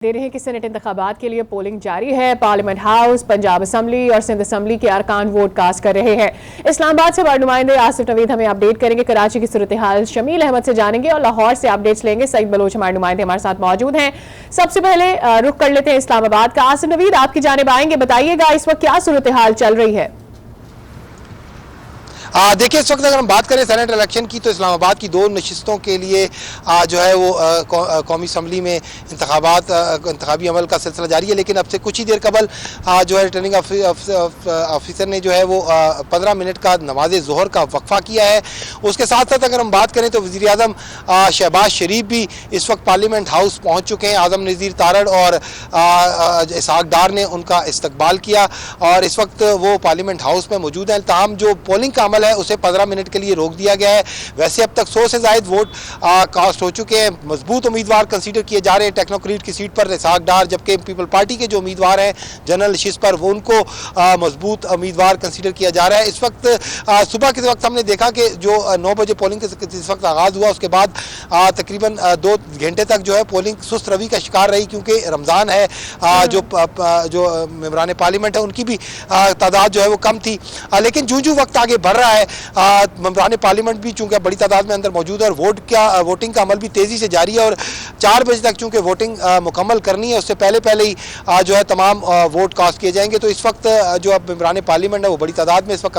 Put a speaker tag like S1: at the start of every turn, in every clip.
S1: दे रहे हैं कि सेनेट इंतखाबात के लिए पोलिंग जारी है। पार्लियामेंट हाउस, पंजाब असम्बली और सिंध असम्बली के अरकान वोट कास्ट कर रहे हैं। इस्लामाबाद से हमारे नुमाइंदे आसिफ नवीद हमें अपडेट करेंगे। कराची की सूरत हाल शमील अहमद से जानेंगे और लाहौर से अपडेट्स लेंगे। सईद बलोच हमारे नुमाइंदे हमारे साथ मौजूद हैं। सबसे पहले रुख कर लेते हैं इस्लामाबाद का। आसिफ नवीद आपकी जानिब आएंगे, बताइएगा इस वक्त क्या सूरत हाल चल रही है?
S2: देखिए, इस वक्त अगर हम बात करें सेनेट इलेक्शन की तो इस्लामाबाद की दो नशिस्तों के लिए जो है वो कौमी असम्बली में इंतखाबी अमल का सिलसिला जारी है। लेकिन अब से कुछ ही देर कबल जो है रिटर्निंग ऑफिसर ने जो है वो 15 मिनट का नमाज ज़ोहर का वक्फा किया है। उसके साथ साथ अगर हम बात करें तो वज़ीर आज़म शहबाज शरीफ भी इस वक्त पार्लियामेंट हाउस पहुँच चुके हैं। आज़म नज़ीर तारड़ और इसहाक डार ने उनका इस्तकबाल किया और इस वक्त वो पार्लियामेंट हाउस में मौजूद हैं। ताहम जो पोलिंग का है उसे 15 मिनट के लिए रोक दिया गया है। वैसे अब तक 100 से ज़ायद वोट कास्ट हो चुके हैं। मजबूत उम्मीदवार कंसीडर किए जा रहे हैं। टेक्नोक्रेट की सीट पर इसहाक डार, जबकि पीपल पार्टी के जो उम्मीदवार हैं जनरल नशिस्त पर वो उनको मजबूत उम्मीदवार कंसीडर किया जा रहा है। इस वक्त सुबह के वक्त हमने देखा कि जो 9 बजे पोलिंग इस वक्त आगाज़ हुआ, उसके बाद तकरीबन 2 घंटे तक जो है पोलिंग सुस्त रवि का शिकार रही, क्योंकि रमज़ान है। जो मेंबरान पार्लियामेंट है उनकी भी तादाद जो है वो कम थी। लेकिन जूं वक्त आगे बढ़ रहा है, मेंबरान पार्लियामेंट भी चूंकि बड़ी तादाद में अंदर मौजूद है और वोटिंग का अमल भी तेज़ी से जारी है और 4 बजे तक चूंकि वोटिंग मुकम्मल करनी है, उससे पहले ही जो है तमाम वोट कास्ट किए जाएंगे। तो इस वक्त जो अब मेंबरान पार्लियामेंट है वो बड़ी तादाद में इस वक्त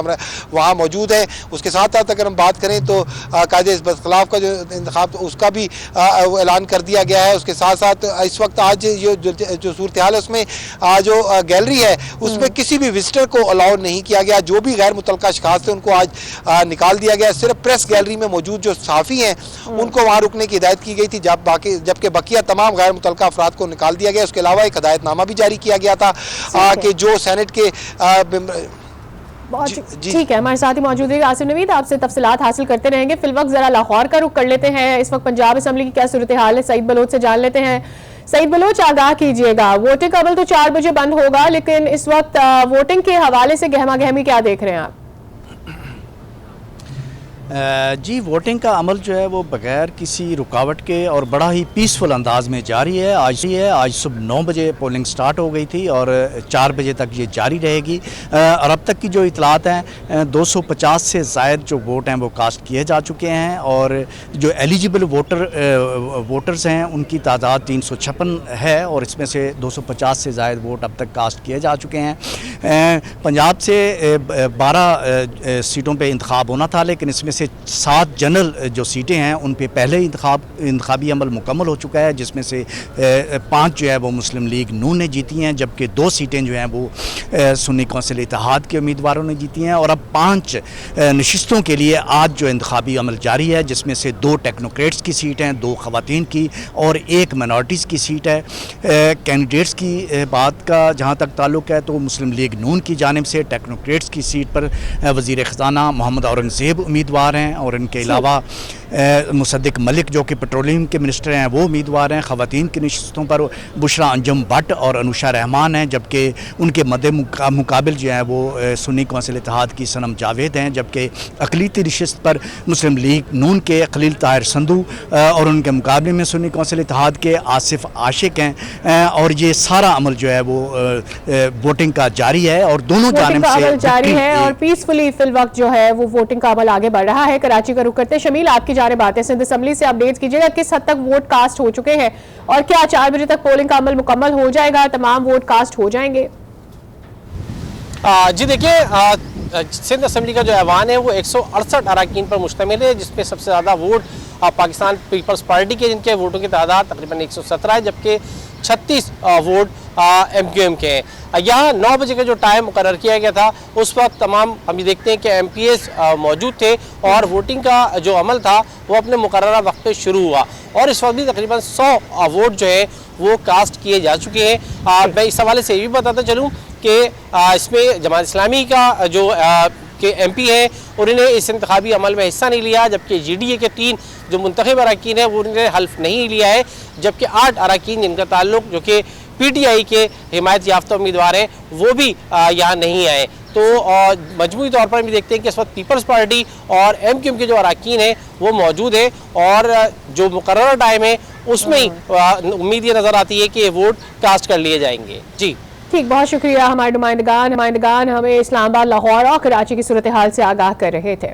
S2: वहाँ मौजूद है। उसके साथ साथ अगर हम बात करें तो कायदे बरखिलाफ का जो इंतखाब उसका भी ऐलान कर दिया गया है। उसके साथ साथ इस वक्त आज जो सूरत हाल है उसमें जो गैलरी है उसमें किसी भी विजिटर को अलाउ नहीं किया गया। जो भी गैर मुतल्लका अशखास थे उनको आज निकाल दिया गया। सिर्फ प्रेस गैलरी में मौजूद जो सहाफ़ी हैं उनको वहाँ रुकने की हिदायत की गई थी, जबकि बकिया तमाम गैर मुतल्लका अफराद को निकाल दिया गया। उसके अलावा एक हिदायतनामा भी जारी किया गया था कि जो सेनेट के
S1: ठीक है, हमारे साथ ही मौजूद है आसिफ नवीद, आपसे तफसीलात हासिल करते रहेंगे। फिलवक्त जरा लाहौर का रुख कर लेते हैं। इस वक्त पंजाब असम्बली की क्या सूरत हाल है, सईद बलोच से जान लेते हैं। सईद बलोच, आगाह कीजिएगा। वोटिंग का अमल तो 4 बजे बंद होगा, लेकिन इस वक्त वोटिंग के हवाले से गहमा गहमी क्या देख रहे हैं आप?
S3: जी, वोटिंग का अमल जो है वो बगैर किसी रुकावट के और बड़ा ही पीसफुल अंदाज में जारी है। आज सुबह 9 बजे पोलिंग स्टार्ट हो गई थी और 4 बजे तक ये जारी रहेगी। और अब तक की जो इतलात हैं 250 से ज़ायद जो वोट हैं वो कास्ट किए जा चुके हैं और जो एलिजिबल वोटर्स हैं उनकी तादाद 356 है और इसमें से 250 से ज़ायद वोट अब तक कास्ट किए जा चुके हैं। पंजाब से 12 सीटों पर इंतखाब होना था, लेकिन इसमें 7 जनरल जो सीटें हैं उन पे पहले इंतखाबी अमल मुकम्मल हो चुका है, जिसमें से 5 जो है वो मुस्लिम लीग नून ने जीती हैं, जबकि 2 सीटें जो हैं वो सुन्नी कौंसिल इत्तेहाद के उम्मीदवारों ने जीती हैं। और अब 5 नशिस्तों के लिए आज जो इंतखाबी अमल जारी है, जिसमें से 2 टेक्नोक्रेट्स की सीट हैं, 2 ख़वातीन की और 1 माइनॉरिटीज़ की सीट है। कैंडिडेट्स की बात का जहाँ तक ताल्लुक़ है तो मुस्लिम लीग नून की जानिब से टेक्नोक्रेट्स की सीट पर वज़ीर ख़ज़ाना मोहम्मद औरंगज़ेब उम्मीदवार हैं और इनके अलावा मुसद्दिक मलिक जो कि पेट्रोलियम के मिनिस्टर हैं वो उम्मीदवार हैं। ख़वातीन की नशिस्तों पर बुशरा अंजुम भट्ट और अनुषा रहमान हैं, जबकि उनके मद्दे मुकाबिल जो है वो सुन्नी कौंसिल इत्तेहाद की सनम जावेद हैं। जबकि अक़लियती नशिस्त पर मुस्लिम लीग नून के खलील ताहिर संधू और उनके मुकाबले में सुन्नी कौंसिल इत्तेहाद के आसिफ आशिक हैं। और ये सारा अमल जो है वो वोटिंग का जारी है और दोनों जानिब से
S1: जारी है और पीसफुली फिल वक्त जो है वो वोटिंग का अमल आगे बढ़ रहा है। कराची का रुख करते शमील, आपकी जानिब आते हैं। सिंध असम्बली से अपडेट्स कीजिएगा, किस हद तक वोट कास्ट हो चुके हैं और क्या 4 बजे तक पोलिंग का अमल मुकम्मल हो जाएगा, तमाम वोट कास्ट हो जाएंगे?
S4: जी देखिए, सिंध असम्बली का जो ऐवान है वो 168 अरकान पर मुश्तमिल है, जिसमें सबसे ज़्यादा वोट पाकिस्तान पीपल्स पार्टी के, जिनके वोटों की तादाद तकरीबन 117 है, जबकि 36 वोट MQM के हैं। यहाँ 9 बजे का जो टाइम मुकर्रर किया गया था उस वक्त तमाम हम ये देखते हैं कि MPs मौजूद थे और वोटिंग का जो अमल था वो अपने मुकर्ररा वक्त पे शुरू हुआ और इस वक्त भी तकरीबन 100 वोट जो है वो कास्ट किए जा चुके हैं। मैं इस हवाले से ये भी बताता चलूँ कि इसमें जमात इस्लामी का जो के MP हैं उन्होंने इस इंतखाबी अमल में हिस्सा नहीं लिया, जबकि GDA के 3 जो मुंतखब अरकान हैं वो उन्होंने हल्फ नहीं लिया है, जबकि 8 अरकान जिनका ताल्लुक जो कि PTI के हिमायत याफ्ता उम्मीदवार हैं वो भी यहाँ नहीं आए। तो मजमूई तौर पर हम देखते हैं कि इस वक्त पीपल्स पार्टी और MQM के जो अरकान हैं वो मौजूद है और जो मुकर्रर टाइम है उसमें ही उम्मीद ये नज़र आती है कि ये वोट कास्ट कर लिए जाएंगे। जी
S1: ठीक, बहुत शुक्रिया। हमारे नुमाइंदगान हमें इस्लामाबाद, लाहौर और कराची की सूरत हाल से आगाह कर रहे थे।